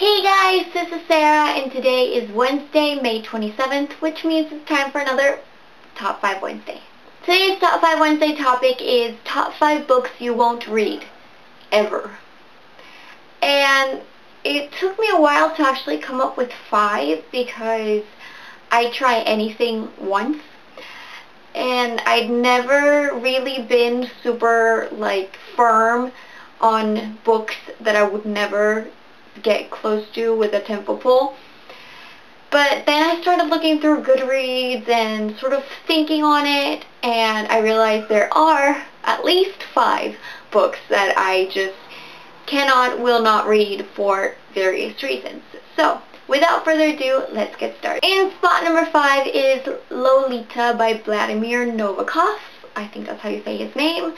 Hey guys, this is Sarah, and today is Wednesday, May 27th, which means it's time for another Top 5 Wednesday. Today's Top 5 Wednesday topic is Top 5 Books You Won't Read, Ever. And it took me a while to actually come up with 5 because I try anything once. And I'd never really been super, firm on books that I would never get close to with a tempo pull. But then I started looking through Goodreads and sort of thinking on it, and I realized there are at least 5 books that I just will not read for various reasons. So, without further ado, let's get started. In spot number 5 is Lolita by Vladimir Nabokov. I think that's how you say his name.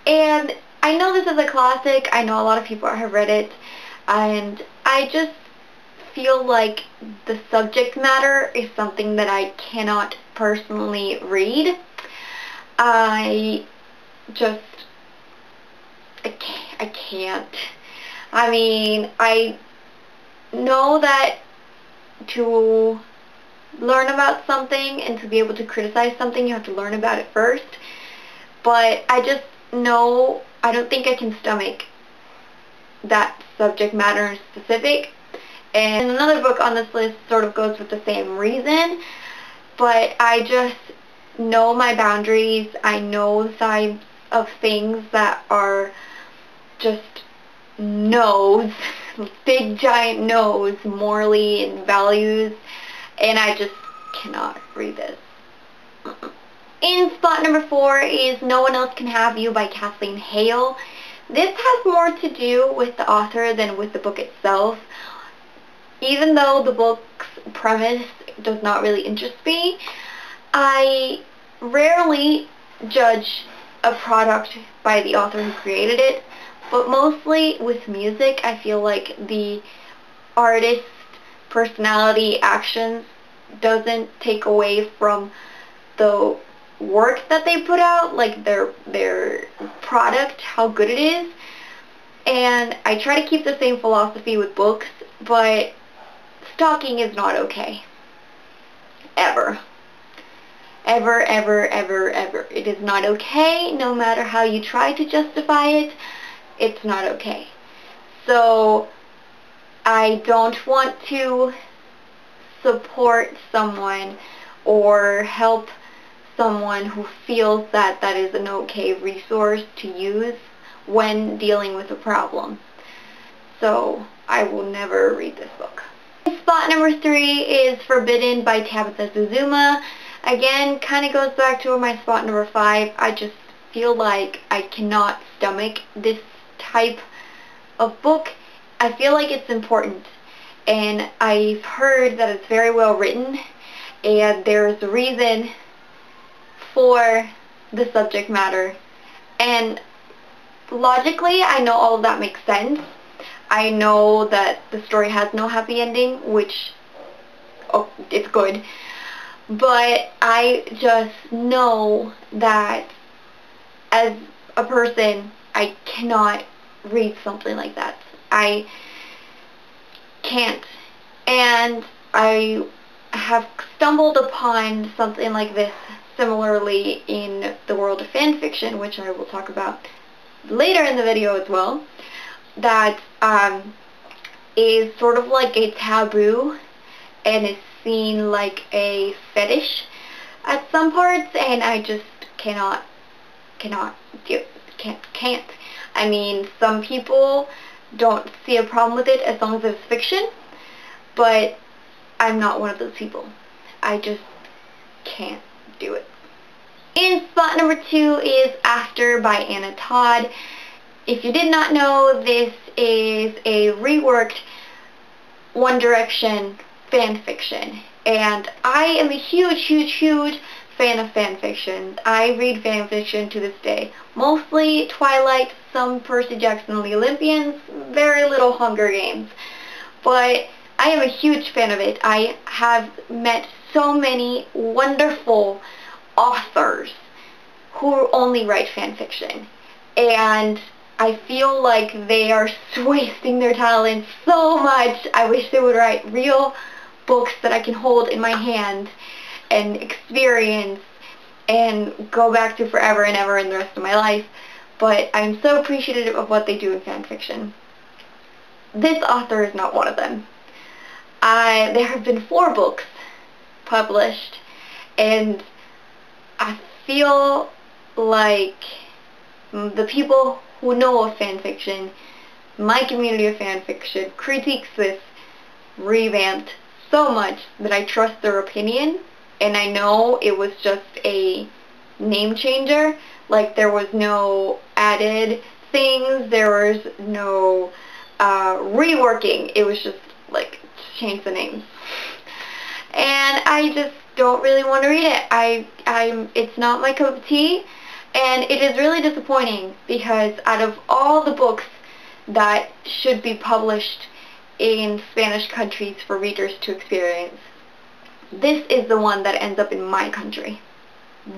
And I know this is a classic. I know a lot of people have read it. And I just feel like the subject matter is something that I cannot personally read. I can't. I mean, I know that to learn about something and to be able to criticize something, you have to learn about it first. But I just know I don't think I can stomach that subject matter in specific. And another book on this list sort of goes with the same reason, but I just know my boundaries. I know sides of things that are just no's, big giant no's, morally and values, and I just cannot read this. In spot number 4 is No One Else Can Have You by Kathleen Hale. This has more to do with the author than with the book itself. Even though the book's premise does not really interest me, I rarely judge a product by the author who created it, but mostly with music, I feel like the artist's personality, actions doesn't take away from the work that they put out, like their product, how good it is. And I try to keep the same philosophy with books, but stalking is not okay. Ever. Ever, ever, ever, ever. It is not okay, no matter how you try to justify it, it's not okay. So, I don't want to support someone or help someone who feels that that is an okay resource to use when dealing with a problem. So I will never read this book. Spot number 3 is Forbidden by Tabitha Zuzuma. Again, kind of goes back to my spot number 5. I just feel like I cannot stomach this type of book. I feel like it's important, and I've heard that it's very well written, and there's a reason for the subject matter, and logically I know all of that makes sense. I know that the story has no happy ending, which, it's good, but I just know that as a person I cannot read something like that. I can't, and I have stumbled upon something like this similarly in the world of fan fiction, which I will talk about later in the video as well, that is sort of like a taboo and is seen like a fetish at some parts, and I just cannot do it. Can't. I mean, some people don't see a problem with it as long as it's fiction, but I'm not one of those people. I just can't do it. In spot number 2 is After by Anna Todd. If you did not know, this is a reworked One Direction fan fiction, and I am a huge fan of fan fiction. I read fan fiction to this day. Mostly Twilight, some Percy Jackson and the Olympians, very little Hunger Games. But I am a huge fan of it. I have met so many wonderful authors who only write fan fiction, and I feel like they are wasting their talent so much. I wish they would write real books that I can hold in my hand and experience and go back to forever and ever in the rest of my life. But I'm so appreciative of what they do in fan fiction. This author is not one of them. There have been 4 books published, and I feel like the people who know of fan fiction, my community of fan fiction, critiques this revamped so much that I trust their opinion, and I know it was just a name changer. Like, there was no added things, there was no reworking. It was just like, change the names. And I just don't really want to read it. It's not my cup of tea, and it is really disappointing because out of all the books that should be published in Spanish countries for readers to experience, this is the one that ends up in my country.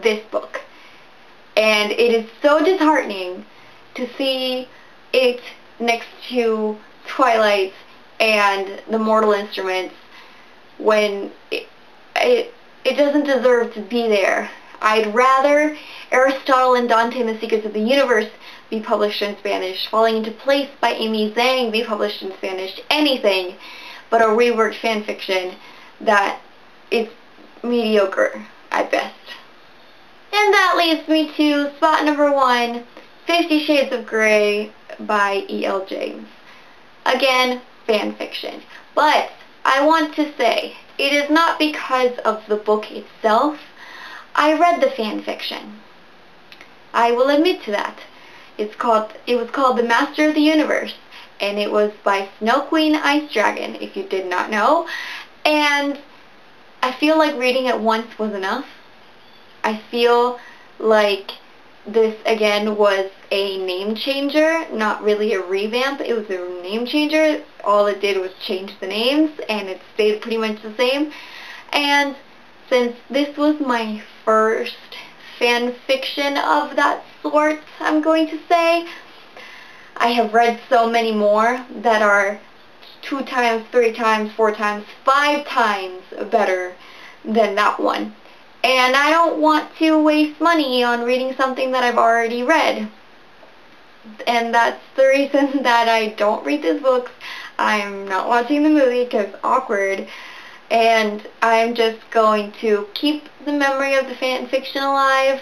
This book. And it is so disheartening to see it next to Twilight and The Mortal Instruments when it doesn't deserve to be there. I'd rather Aristotle and Dante and the Secrets of the Universe be published in Spanish, Falling into Place by Amy Zhang be published in Spanish, anything but a reworked fanfiction that is mediocre at best. And that leads me to spot number 1, 50 Shades of Grey by E.L. James. Again, fanfiction. But I want to say, it is not because of the book itself. I read the fanfiction. I will admit to that. It was called The Master of the Universe, and it was by Snow Queen Ice Dragon, if you did not know. And I feel like reading it once was enough. I feel like this, again, was a name changer, not really a revamp. It was a name changer. All it did was change the names, and it stayed pretty much the same. And since this was my first fan fiction of that sort, I'm going to say, I have read so many more that are 2 times, 3 times, 4 times, 5 times better than that one. And I don't want to waste money on reading something that I've already read. And that's the reason that I don't read these books. I'm not watching the movie because awkward. And I'm just going to keep the memory of the fan fiction alive,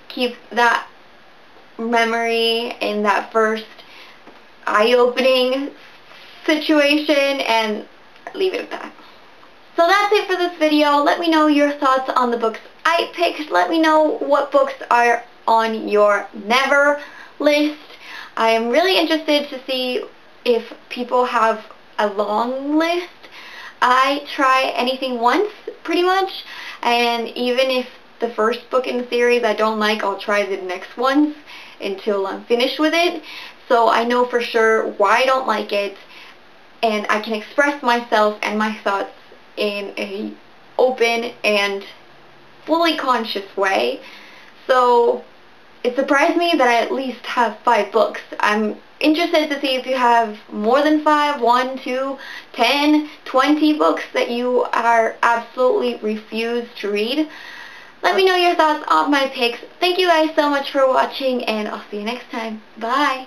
keep that memory in that first eye-opening situation, and leave it at that. So that's it for this video. Let me know your thoughts on the books I picked. Let me know what books are on your never list. I am really interested to see if people have a long list. I try anything once, pretty much, and even if the first book in the series I don't like, I'll try the next ones until I'm finished with it, so I know for sure why I don't like it, and I can express myself and my thoughts in an open and fully conscious way. So it surprised me that I at least have 5 books. I'm interested to see if you have more than 5, 1, 2, 10, 20 books that you are absolutely refuse to read. Let me know your thoughts on my picks. Thank you guys so much for watching, and I'll see you next time. Bye!